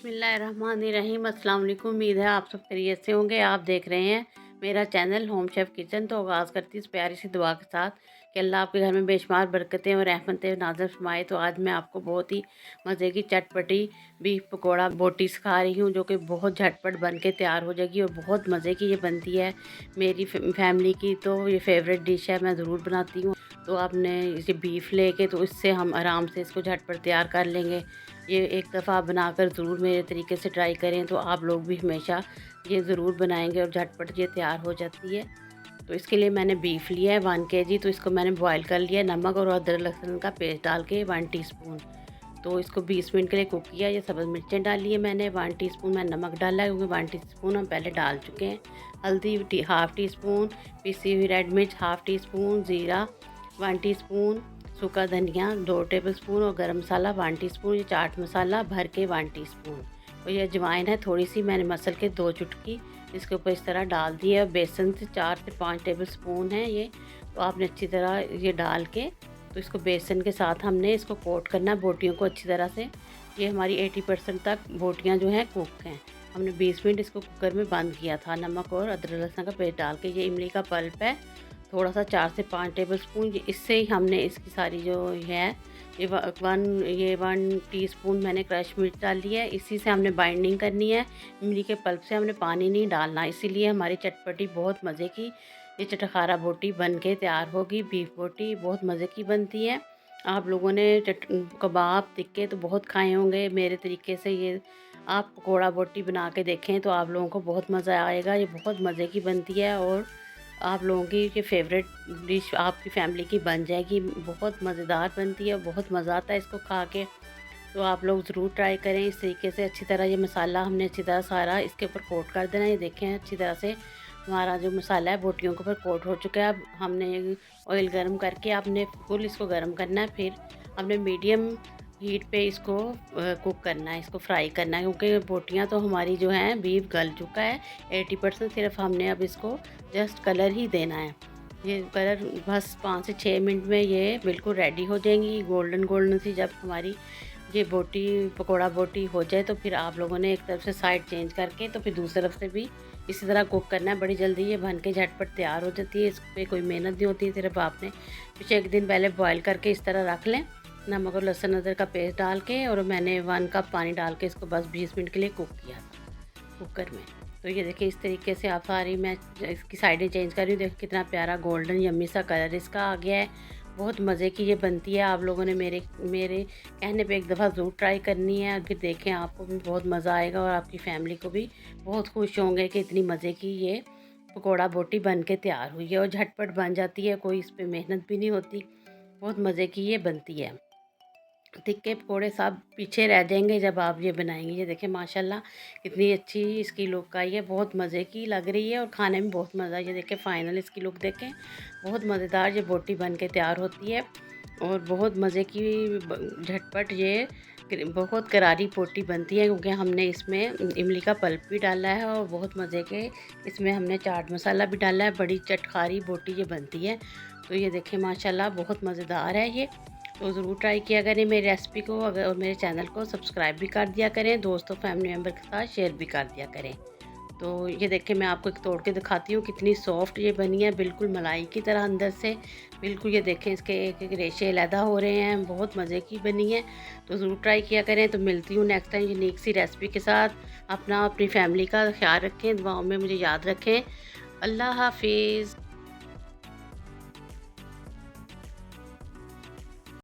बिस्मिल्लाहिर्रहमानिर्रहीम। अस्सलाम वालेकुम। उम्मीद है आप सब खैरियत से होंगे। आप देख रहे हैं मेरा चैनल होम शेफ़ किचन। तो आगाज़ करती इस प्यारी सी दुआ के साथ कि अल्लाह आपके घर में बेशुमार बरकतें और रहमतें नाज़िल फरमाए। तो आज मैं आपको बहुत ही मज़े की चटपटी बीफ पकौड़ा बोटी सिखा रही हूँ, जो कि बहुत झटपट बन के तैयार हो जाएगी और बहुत मज़े की ये बनती है। मेरी फैमिली की तो ये फेवरेट डिश है, मैं ज़रूर बनाती हूँ। तो आपने इसे बीफ लेके तो इससे हम आराम से इसको झटपट तैयार कर लेंगे। ये एक दफ़ा बनाकर ज़रूर मेरे तरीके से ट्राई करें, तो आप लोग भी हमेशा ये ज़रूर बनाएंगे और झटपट ये तैयार हो जाती है। तो इसके लिए मैंने बीफ लिया है 1 केजी। तो इसको मैंने बॉईल कर लिया, नमक और अदरक लहसुन का पेस्ट डाल के 1 टीस्पून। तो इसको 20 मिनट के लिए कुक किया। ये सब्ज़ मिर्चें डाली है मैंने, 1 टीस्पून मैंने नमक डाला है क्योंकि 1 टीस्पून हम पहले डाल चुके हैं। हल्दी हाफ़ टीस्पून, पिसी हुई रेड मिर्च हाफ़ टीस्पून, ज़ीरा 1 टीस्पून, सूखा धनिया 2 टेबलस्पून और गरम मसाला 1 टीस्पून। ये चाट मसाला भर के 1 टीस्पून और ये अजवाइन है थोड़ी सी, मैंने मसल के 2 चुटकी इसके ऊपर इस तरह डाल दी है। बेसन से 4 से 5 टेबलस्पून है ये। तो आपने अच्छी तरह ये डाल के तो इसको बेसन के साथ हमने इसको कोट करना बोटियों को अच्छी तरह से। ये हमारी 80% तक बोटियाँ जो हैं कुक हैं। हमने 20 मिनट इसको कुकर में बंद किया था नमक और अदरक लहसुन का पेस्ट डाल के। ये इमली का पल्प है थोड़ा सा 4 से 5 टेबलस्पून। इससे ही हमने इसकी सारी जो है ये 1 टीस्पून मैंने क्रश मिर्च डाली है। इसी से हमने बाइंडिंग करनी है। इमली के पल्प से हमने पानी नहीं डालना, इसीलिए हमारी चटपटी बहुत मज़े की ये चटखारा बोटी बन के तैयार होगी। बीफ बोटी बहुत मज़े की बनती है। आप लोगों ने कबाब टिक्के तो बहुत खाए होंगे मेरे तरीके से। ये आप पकौड़ा बोटी बना के देखें तो आप लोगों को बहुत मज़ा आएगा। ये बहुत मज़े की बनती है और आप लोगों की ये फेवरेट डिश आपकी फैमिली की बन जाएगी। बहुत मज़ेदार बनती है, बहुत मज़ा आता है इसको खा के। तो आप लोग ज़रूर ट्राई करें इस तरीके से। अच्छी तरह ये मसाला हमने अच्छी तरह सारा इसके ऊपर कोट कर देना। ये देखें अच्छी तरह से हमारा जो मसाला है बोटियों के ऊपर कोट हो चुका है। अब हमने ऑयल गर्म करके आपने फुल इसको गर्म करना है। फिर हमने मीडियम हीट पे इसको कुक करना है, इसको फ्राई करना है, क्योंकि बोटियाँ तो हमारी जो हैं बीफ गल चुका है 80%। सिर्फ हमने अब इसको जस्ट कलर ही देना है। ये कलर बस 5 से 6 मिनट में ये बिल्कुल रेडी हो जाएंगी गोल्डन गोल्डन सी। जब हमारी ये बोटी पकौड़ा बोटी हो जाए तो फिर आप लोगों ने एक तरफ से साइड चेंज करके तो फिर दूसरी तरफ से भी इसी तरह कुक करना है। बड़ी जल्दी ये बन के झटपट तैयार हो जाती है, इस पर कोई मेहनत नहीं होती है। सिर्फ आपने कुछ एक दिन पहले बॉयल करके इस तरह रख लें, नमक और लहसुन अदरक का पेस्ट डाल के। और मैंने 1 कप पानी डाल के इसको बस 20 मिनट के लिए कुक किया था कुकर में। तो ये देखिए इस तरीके से आप सारी मैं इसकी साइडें चेंज कर रही हूँ। देखिए कितना प्यारा गोल्डन यम्मी सा कलर इसका आ गया है। बहुत मज़े की ये बनती है। आप लोगों ने मेरे मेरे कहने पे एक दफ़ा ज़रूर ट्राई करनी है और फिर देखें, आपको भी बहुत मज़ा आएगा और आपकी फैमिली को भी बहुत खुश होंगे कि इतनी मज़े की ये पकौड़ा बोटी बन के तैयार हुई है और झटपट बन जाती है, कोई इस पर मेहनत भी नहीं होती। बहुत मज़े की ये बनती है। तिक्के पकौड़े सब पीछे रह जाएंगे जब आप ये बनाएंगे। ये देखें माशाल्लाह कितनी अच्छी इसकी लुक आई है, बहुत मज़े की लग रही है और खाने में बहुत मज़ा। ये देखें फाइनल इसकी लुक देखें, बहुत मज़ेदार ये बोटी बन के तैयार होती है और बहुत मज़े की झटपट ये बहुत करारी बोटी बनती है, क्योंकि हमने इसमें इमली का पल्प भी डाला है और बहुत मज़े के इसमें हमने चाट मसाला भी डाला है। बड़ी चटखारी बोटी ये बनती है। तो ये देखें माशाल्लाह बहुत मज़ेदार है ये। तो ज़रूर ट्राई किया करें मेरी रेसिपी को, अगर और मेरे चैनल को सब्सक्राइब भी कर दिया करें, दोस्तों फैमिली मेम्बर के साथ शेयर भी कर दिया करें। तो ये देखें मैं आपको एक तोड़ के दिखाती हूँ कितनी सॉफ्ट ये बनी है, बिल्कुल मलाई की तरह अंदर से। बिल्कुल ये देखें इसके एक एक रेशे अलहदा हो रहे हैं, बहुत मज़े की बनी है। तो ज़रूर ट्राई किया करें। तो मिलती हूँ नेक्स्ट टाइम यूनिक सी रेसिपी के साथ। अपनी फैमिली का ख्याल रखें, दुआओं में मुझे याद रखें। अल्लाह हाफिज़।